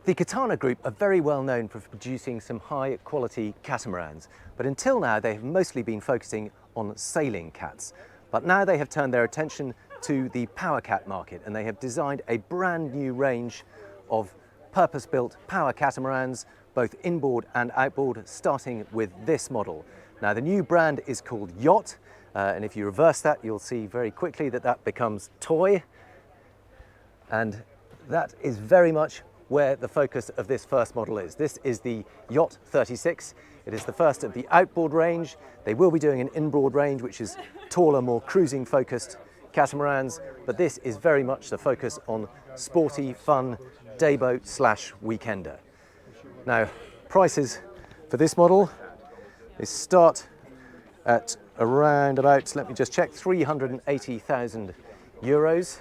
The Katana Group are very well known for producing some high quality catamarans, but until now they have mostly been focusing on sailing cats. But now they have turned their attention to the powercat market, and they have designed a brand new range of purpose-built power catamarans, both inboard and outboard, starting with this model. Now the new brand is called YOT, and if you reverse that you'll see very quickly that that becomes toy, and that is very much where the focus of this first model is. This is the YOT 36. It is the first of the outboard range. They will be doing an inboard range, which is taller, more cruising focused catamarans, but this is very much the focus on sporty, fun, dayboat / weekender. Now, prices for this model, they start at around about, let me just check, 380,000 euros.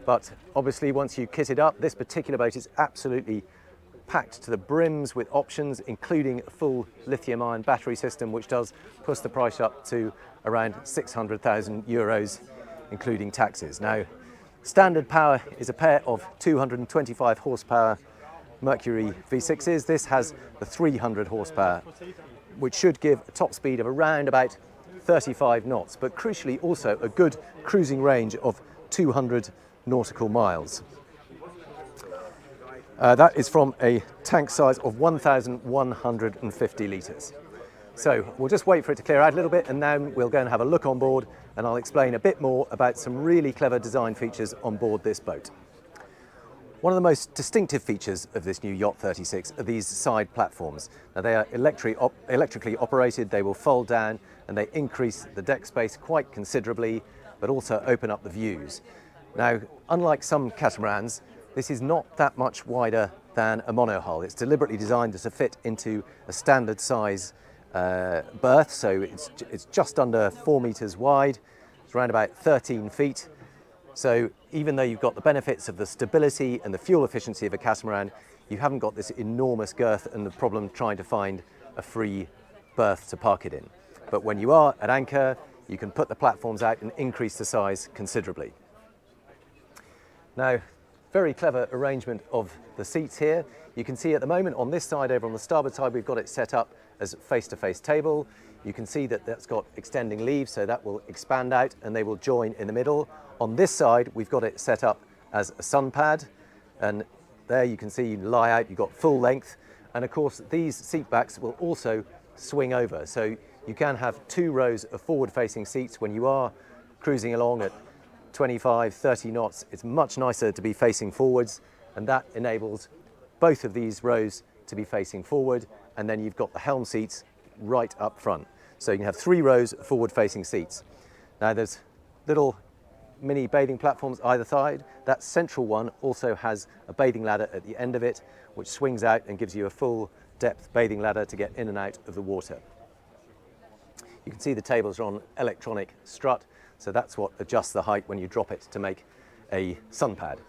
But obviously once you kit it up, this particular boat is absolutely packed to the brims with options, including a full lithium-ion battery system, which does push the price up to around 600,000 euros, including taxes. Now, standard power is a pair of 225 horsepower Mercury V6s. This has the 300 horsepower, which should give a top speed of around about 35 knots, but crucially also a good cruising range of 200 nautical miles. That is from a tank size of 1,150 litres. So we'll just wait for it to clear out a little bit, and now we'll go and have a look on board, and I'll explain a bit more about some really clever design features on board this boat. One of the most distinctive features of this new YOT 36 are these side platforms. Now they are electrically operated, they will fold down and they increase the deck space quite considerably, but also open up the views. Now, unlike some catamarans, this is not that much wider than a monohull. It's deliberately designed to fit into a standard size berth, so it's just under 4 meters wide. It's around about 13 feet. So even though you've got the benefits of the stability and the fuel efficiency of a catamaran, you haven't got this enormous girth and the problem trying to find a free berth to park it in. But when you are at anchor, you can put the platforms out and increase the size considerably. Now, very clever arrangement of the seats here. You can see at the moment on this side, over on the starboard side, we've got it set up as a face-to-face table. You can see that that's got extending leaves, so that will expand out and they will join in the middle. On this side, we've got it set up as a sun pad, and there you can see you lie out, you've got full length. And of course, these seat backs will also swing over. So you can have 2 rows of forward-facing seats when you are cruising along at 25, 30 knots. It's much nicer to be facing forwards, and that enables both of these rows to be facing forward, and then you've got the helm seats right up front. So you can have 3 rows of forward-facing seats. Now there's little mini bathing platforms either side. That central one also has a bathing ladder at the end of it, which swings out and gives you a full depth bathing ladder to get in and out of the water. You can see the tables are on electronic strut, so that's what adjusts the height when you drop it to make a sun pad.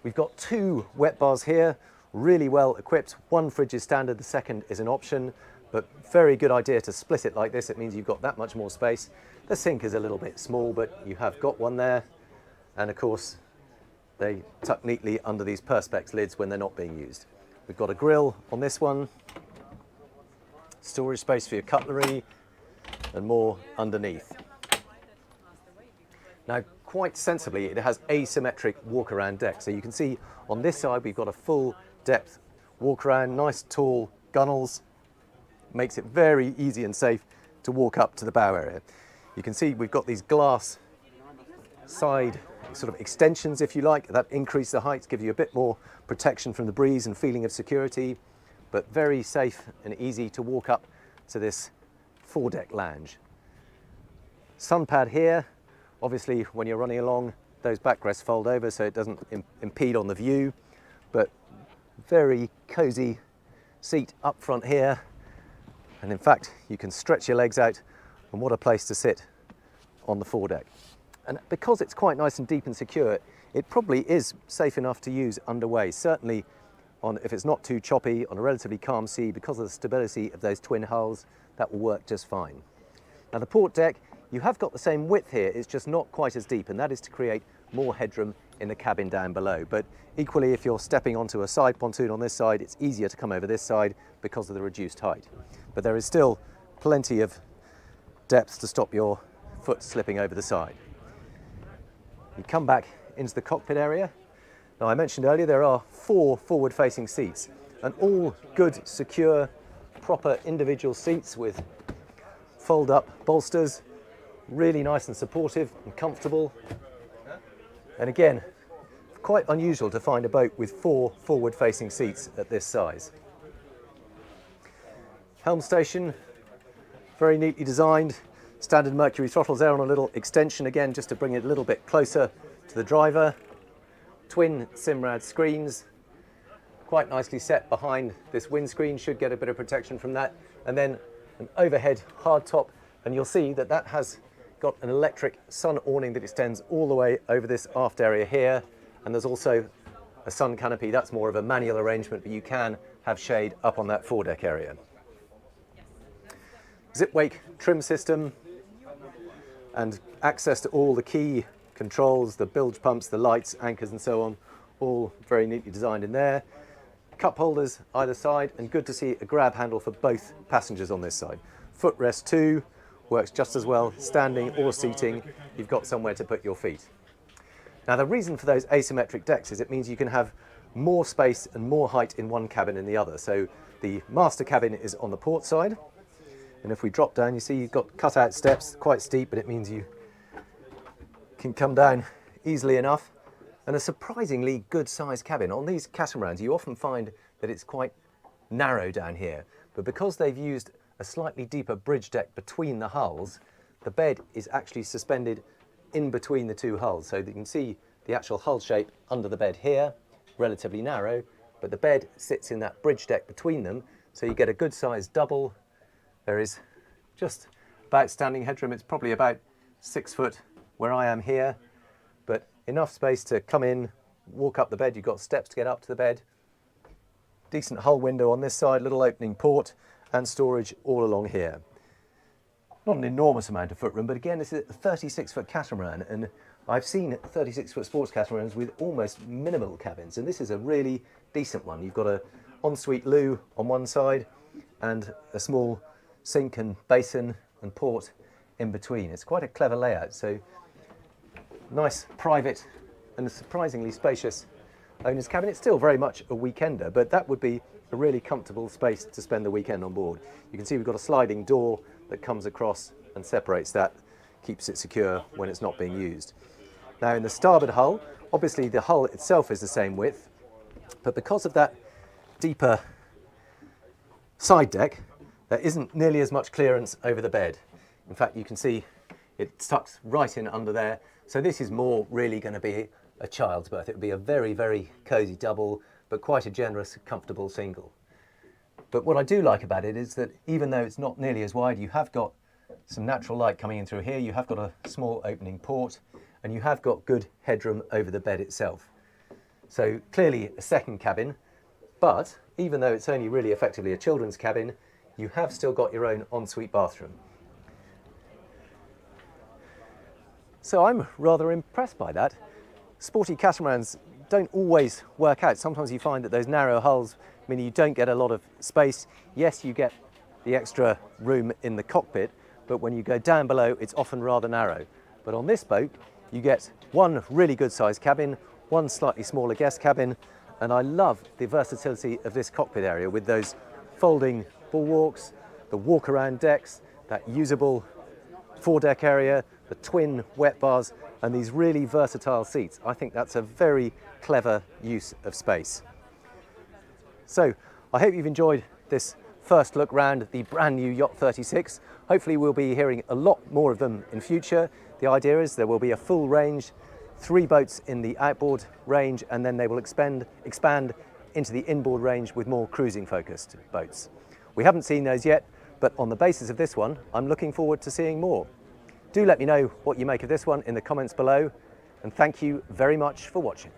We've got 2 wet bars here, really well equipped. One fridge is standard, the second is an option, but very good idea to split it like this. It means you've got that much more space. The sink is a little bit small, but you have got one there. And of course, they tuck neatly under these perspex lids when they're not being used. We've got a grill on this one, storage space for your cutlery, and more underneath. Now, quite sensibly, it has asymmetric walk-around deck. So you can see on this side, we've got a full depth walk-around, nice tall gunnels. Makes it very easy and safe to walk up to the bow area. You can see we've got these glass side sort of extensions, if you like, that increase the height, give you a bit more protection from the breeze and feeling of security, but very safe and easy to walk up to this foredeck lounge. Sun pad here. Obviously, when you're running along, those backrests fold over so it doesn't impede on the view, but very cozy seat up front here. And in fact, you can stretch your legs out, and what a place to sit on the foredeck. And because it's quite nice and deep and secure, it probably is safe enough to use underway. Certainly, if it's not too choppy, on a relatively calm sea, because of the stability of those twin hulls, that will work just fine. Now the port deck, you have got the same width here, it's just not quite as deep, and that is to create more headroom in the cabin down below. But equally, if you're stepping onto a side pontoon on this side, it's easier to come over this side because of the reduced height. But there is still plenty of depth to stop your foot slipping over the side. You come back into the cockpit area. Now, I mentioned earlier there are 4 forward-facing seats, and all good, secure, proper individual seats with fold-up bolsters, really nice and supportive and comfortable. And again, quite unusual to find a boat with 4 forward-facing seats at this size. Helm station, very neatly designed. Standard Mercury throttles there on a little extension again, just to bring it a little bit closer to the driver. Twin Simrad screens, quite nicely set behind this windscreen, should get a bit of protection from that. And then an overhead hardtop, and you'll see that that has got an electric sun awning that extends all the way over this aft area here. And there's also a sun canopy. That's more of a manual arrangement, but you can have shade up on that foredeck area. Zip wake trim system and access to all the key controls, the bilge pumps, the lights, anchors and so on, all very neatly designed in there. Cup holders either side, and good to see a grab handle for both passengers on this side. Footrest too, works just as well, standing or seating, you've got somewhere to put your feet. Now, the reason for those asymmetric decks is it means you can have more space and more height in one cabin than the other. So the master cabin is on the port side, and if we drop down, you see you've got cut-out steps, quite steep, but it means you can come down easily enough. And a surprisingly good-sized cabin. On these catamarans, you often find that it's quite narrow down here, but because they've used a slightly deeper bridge deck between the hulls, the bed is actually suspended in between the 2 hulls. So that you can see the actual hull shape under the bed here, relatively narrow, but the bed sits in that bridge deck between them, so you get a good-sized double. There is just about standing headroom. It's probably about 6 foot where I am here, but enough space to come in, walk up the bed. You've got steps to get up to the bed. Decent hull window on this side, little opening port, and storage all along here. Not an enormous amount of footroom, but again, this is a 36-foot catamaran, and I've seen 36-foot sports catamarans with almost minimal cabins, and this is a really decent one. You've got an ensuite loo on one side and a small sink and basin and port in between. It's quite a clever layout, so nice, private, and a surprisingly spacious owner's cabin. It's still very much a weekender, but that would be a really comfortable space to spend the weekend on board. You can see we've got a sliding door that comes across and separates that, keeps it secure when it's not being used. Now, in the starboard hull, obviously the hull itself is the same width, but because of that deeper side deck, there isn't nearly as much clearance over the bed. In fact, you can see it tucks right in under there. So this is more really going to be a child's berth. It would be a very, very cosy double, but quite a generous, comfortable single. But what I do like about it is that even though it's not nearly as wide, you have got some natural light coming in through here. You have got a small opening port, and you have got good headroom over the bed itself. So clearly a second cabin, but even though it's only really effectively a children's cabin, you have still got your own ensuite bathroom. So I'm rather impressed by that. Sporty catamarans don't always work out. Sometimes you find that those narrow hulls mean you don't get a lot of space. Yes, you get the extra room in the cockpit, but when you go down below, it's often rather narrow. But on this boat, you get one really good sized cabin, one slightly smaller guest cabin, and I love the versatility of this cockpit area with those folding bulwarks, the walk-around decks, that usable foredeck area, the twin wet bars, and these really versatile seats. I think that's a very clever use of space. So I hope you've enjoyed this first look round the brand new Yacht 36. Hopefully we'll be hearing a lot more of them in future. The idea is there will be a full range, 3 boats in the outboard range, and then they will expand into the inboard range with more cruising focused boats. We haven't seen those yet, but on the basis of this one, I'm looking forward to seeing more. Do let me know what you make of this one in the comments below, and thank you very much for watching.